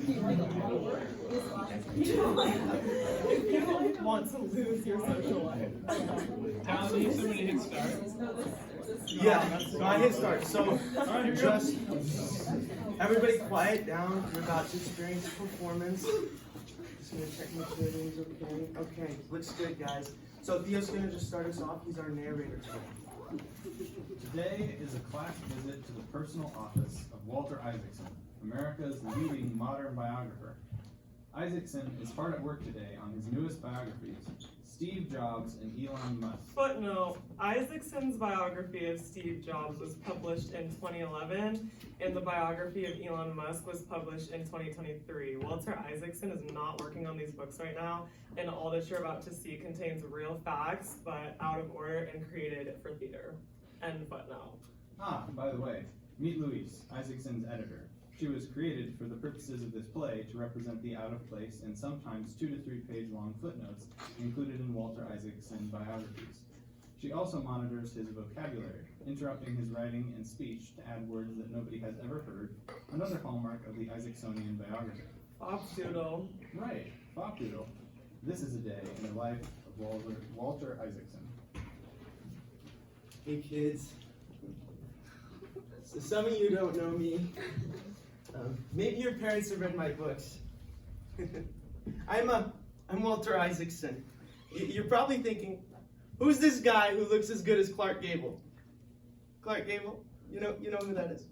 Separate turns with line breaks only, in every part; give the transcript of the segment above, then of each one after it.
If you don't want to lose your social life.
Tom, you somebody hit start?
Yeah, so I hit start. So just everybody quiet down. We're about to experience a performance. Just gonna check my settings, okay? Okay, looks good, guys. So Theo's gonna just start us off. He's our narrator today.
Today is a class visit to the personal office of Walter Isaaccson, America's leading modern biographer. Isaacson is hard at work today on his newest biographies, Steve Jobs and Elon Musk.
Footnote, Isaacson's biography of Steve Jobs was published in 2011, and the biography of Elon Musk was published in 2023. Walter Isaacson is not working on these books right now, and all that you're about to see contains real facts, but out of order and created for theater. End footnote.
Ah, by the way, meet Louise, Isaacson's editor. She was created for the purposes of this play to represent the out-of-place and sometimes 2 to 3 page long footnotes included in Walter Isaacson biographies. She also monitors his vocabulary, interrupting his writing and speech to add words that nobody has ever heard, another hallmark of the Isaacsonian biographer.
Foxdoodle.
Right, Fopdoodle. This is a day in the life of Walter Isaacson.
Hey kids. So some of you don't know me. Maybe your parents have read my books. I'm Walter Isaacsson. You're probably thinking, who's this guy who looks as good as Clark Gable? Clark Gable? You know who that is?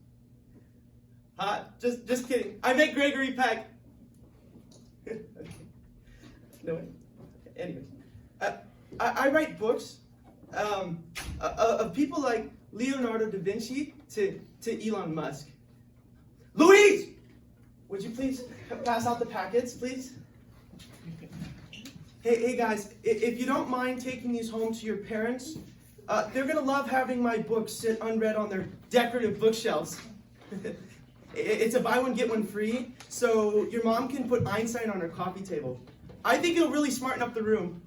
Just kidding. I meant Gregory Peck. Okay. No way. Anyways, I write books of people like Leonardo da Vinci to Elon Musk. Louise, would you please pass out the packets, please? Hey guys, if you don't mind taking these home to your parents, they're gonna love having my books sit unread on their decorative bookshelves. It's a buy one get one free, so your mom can put Einstein on her coffee table. I think it'll really smarten up the room.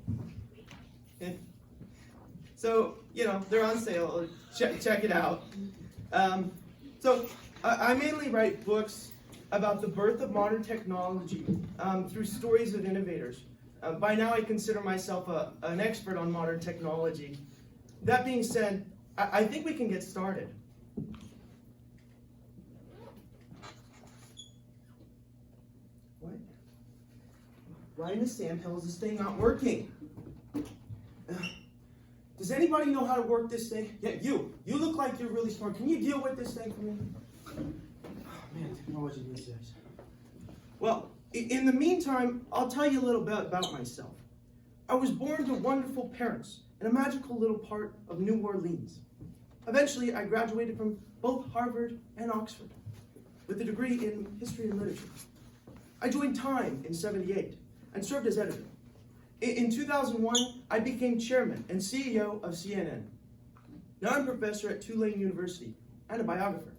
So they're on sale. Check it out. So I mainly write books about the birth of modern technology through stories of innovators. By now I consider myself an expert on modern technology. That being said, I think we can get started. What? Why in the Sam hell is this thing not working? Does anybody know how to work this thing? Yeah, you look like you're really smart. Can you deal with this thing for me? Oh, man, technology these days. Well, in the meantime, I'll tell you a little bit about myself. I was born to wonderful parents in a magical little part of New Orleans. Eventually, I graduated from both Harvard and Oxford with a degree in history and literature. I joined Time in '78 and served as editor. In 2001, I became chairman and CEO of CNN. Now I'm a professor at Tulane University and a biographer.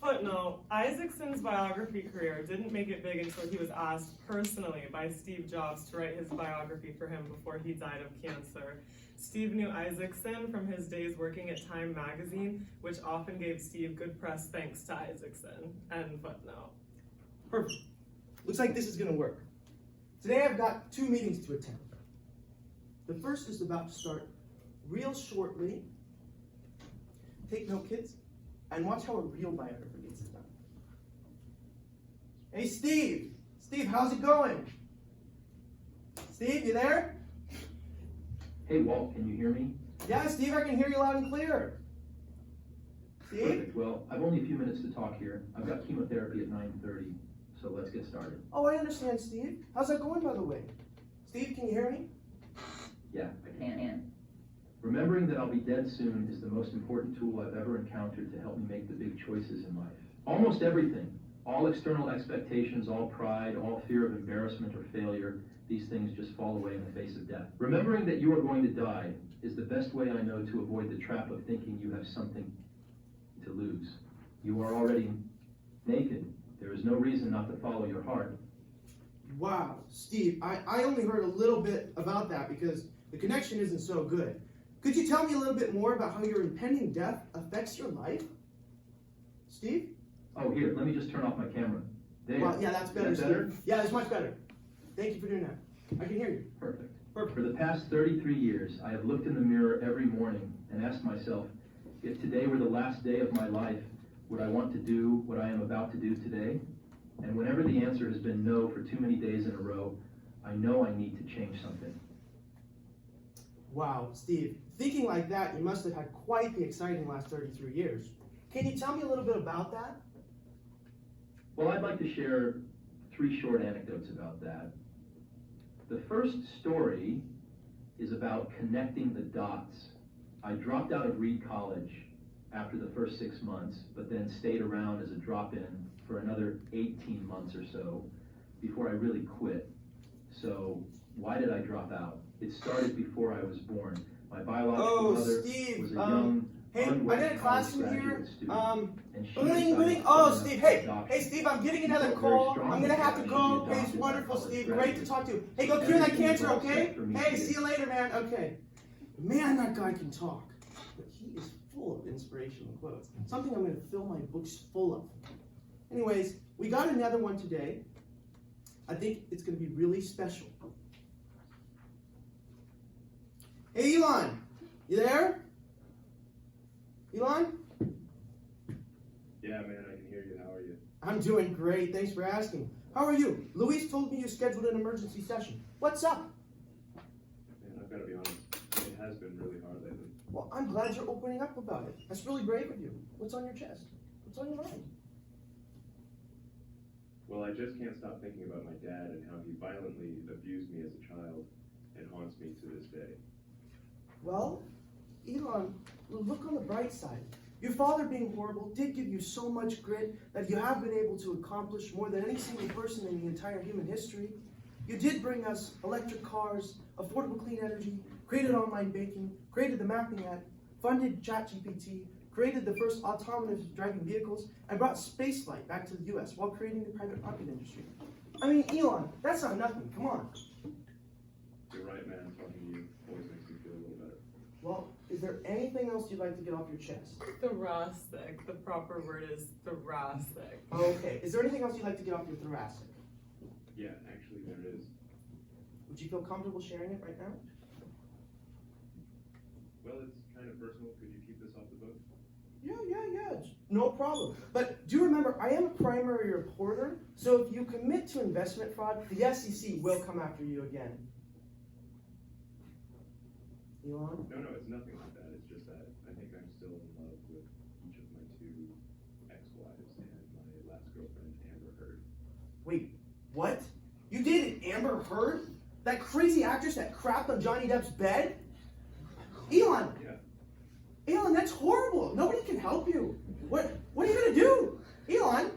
Footnote, Isaacson's biography career didn't make it big until he was asked personally by Steve Jobs to write his biography for him before he died of cancer. Steve knew Isaacsson from his days working at Time magazine, which often gave Steve good press thanks to Isaacsson. End footnote.
Perfect. Looks like this is going to work. Today I've got 2 meetings to attend. The first is about to start real shortly. Take note, kids, and watch how a real biographer gets it done. Hey, Steve! Steve, how's it going? Steve, you there?
Hey, Walt, can you hear me?
Yeah, Steve, I can hear you loud and clear. Steve?
Perfect. Well, I've only a few minutes to talk here. I've got chemotherapy at 9:30, so let's get started.
Oh, I understand, Steve. How's that going, by the way? Steve, can you hear me?
Yeah, I can. Remembering that I'll be dead soon is the most important tool I've ever encountered to help me make the big choices in life. Almost everything, all external expectations, all pride, all fear of embarrassment or failure, these things just fall away in the face of death. Remembering that you are going to die is the best way I know to avoid the trap of thinking you have something to lose. You are already naked. There is no reason not to follow your heart.
Wow, Steve, I only heard a little bit about that because the connection isn't so good. Could you tell me a little bit more about how your impending death affects your life? Steve?
Oh, here, let me just turn off my camera. There.
Well, yeah, that's better,
Is that better?
Steve. Yeah, that's much better. Thank you for doing that. I can hear you.
Perfect.
Perfect.
For the past 33 years, I have looked in the mirror every morning and asked myself, if today were the last day of my life, would I want to do what I am about to do today? And whenever the answer has been no for too many days in a row, I know I need to change something.
Wow, Steve, thinking like that, you must have had quite the exciting last 33 years. Can you tell me a little bit about that?
Well, I'd like to share 3 short anecdotes about that. The first story is about connecting the dots. I dropped out of Reed College after the first 6 months, but then stayed around as a drop-in for another 18 months or so before I really quit. So why did I drop out? It started before I was born. My biological mother
Steve,
was a young,
hey, I
unwedded
got a class in
college
here.
graduate student, and she
Bling,
decided
bling.
to
Oh,
sign up
Steve,
for
hey,
adoption.
hey, Steve, I'm getting another
Very
call.
strong
I'm gonna have to
that
go.
she be
Hey, it's
adopted by
wonderful,
college
Steve. Great to
graduates.
talk to you. Hey, go cure that
Everything was
cancer,
all set
okay?
for me
Hey,
to
see
do.
you later, man. Okay. Man, that guy can talk. But he is full of inspirational quotes. Something I'm gonna fill my books full of. Anyways, we got another one today. I think it's gonna be really special. Hey, Elon, you there? Elon?
Yeah, man, I can hear you. How are you?
I'm doing great. Thanks for asking. How are you? Luis told me you scheduled an emergency session. What's up?
Man, I've got to be honest. It has been really hard lately.
Well, I'm glad you're opening up about it. That's really brave of you. What's on your chest? What's on your mind?
Well, I just can't stop thinking about my dad and how he violently abused me as a child and haunts me to this day.
Well, Elon, look on the bright side. Your father being horrible did give you so much grit that you have been able to accomplish more than any single person in the entire human history. You did bring us electric cars, affordable clean energy, created online banking, created the mapping app, funded ChatGPT, created the first autonomous driving vehicles, and brought spaceflight back to the US while creating the private rocket industry. I mean, Elon, that's not nothing. Come on.
You're right, man. Talking to you always makes me feel a little better.
Well, is there anything else you'd like to get off your chest?
Thoracic. The proper word is thoracic.
Okay. Is there anything else you'd like to get off your thoracic?
Yeah, actually, there is.
Would you feel comfortable sharing it right now?
Well, it's kind of personal. Could you keep this off the book?
Yeah. No problem. But do remember, I am a primary reporter, so if you commit to investment fraud, the SEC will come after you again. Elon?
No, it's nothing like that. It's just that I think I'm still in love with each of my 2 ex-wives and my last girlfriend, Amber Heard.
Wait, what? You dated Amber Heard? That crazy actress that crapped on Johnny Depp's bed? Elon!
Yeah.
Elon, that's horrible. Nobody can help you. What are you gonna do? Elon?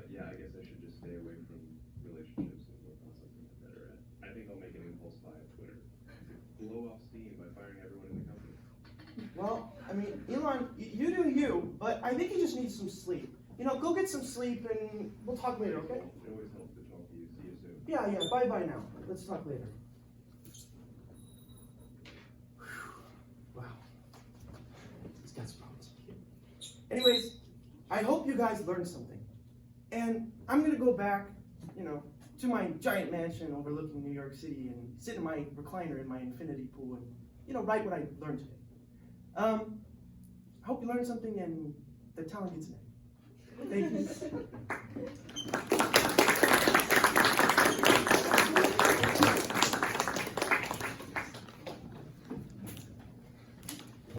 Yeah, I guess I should just stay away from relationships and work on something I'm better at. I think I'll make an impulse buy of Twitter. Blow off steam by firing everyone in the company.
Well, I mean, Elon, you do you, but I think you just need some sleep. You know, go get some sleep and we'll talk later, okay?
It always helps to talk to you. See you soon.
Yeah, bye-bye now. Let's talk later. Wow. He's got some problems. Anyways, I hope you guys learned something. And I'm gonna go back, to my giant mansion overlooking New York City and sit in my recliner in my infinity pool and, write what I learned today. I hope you learned something and the talent gets in it. Thank you.